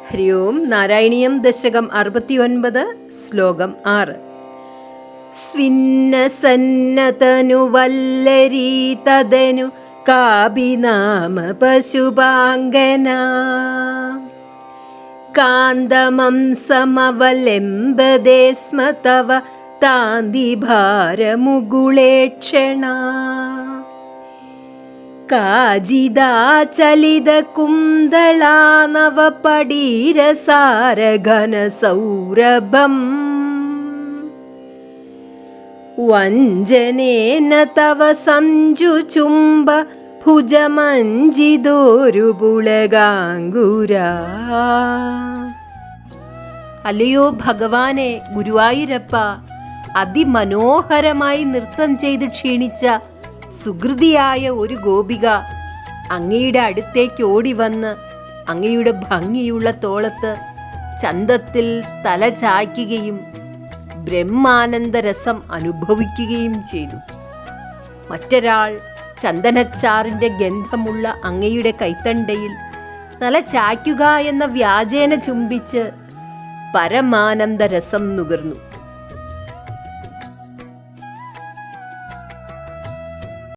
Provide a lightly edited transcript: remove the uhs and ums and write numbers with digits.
ഹരി ഓം. നാരായണീയം ദശകം 69 ശ്ലോകം 6. സ്വിന്നസന്നതനു വല്ലരീ തദനു കാഭിനാമ പശുപാംഗന കാന്തമം സമവലംബദേ സ്മ തവ താന്തിഭാരമുകുളേക്ഷണ കാജിദാചലിത കുന്തളാനവ പടീരസാരഘന സൗരഭം വഞ്ജനേന തവ സംജുചുംബ ഭുജമഞ്ജിതോരുപുളകാങ്കുരാ. അല്ലയോ ഭഗവാനെ ഗുരുവായൂരപ്പ, അതിമനോഹരമായി നൃത്തം ചെയ്ത് ക്ഷീണിച്ച സുഹൃതിയായ ഒരു ഗോപിക അങ്ങയുടെ അടുത്തേക്ക് ഓടി വന്ന് അങ്ങയുടെ ഭംഗിയുള്ള തോളത്ത് ചന്തത്തിൽ തല ചായ്ക്കുകയും ബ്രഹ്മാനന്ദരസം അനുഭവിക്കുകയും ചെയ്തു. മറ്റൊരാൾ ചന്ദനച്ചാറിൻ്റെ ഗന്ധമുള്ള അങ്ങയുടെ കൈത്തണ്ടയിൽ തല ചായ്ക്കുക എന്ന വ്യാജേന ചുംബിച്ച് പരമാനന്ദരസം നുകർന്നു.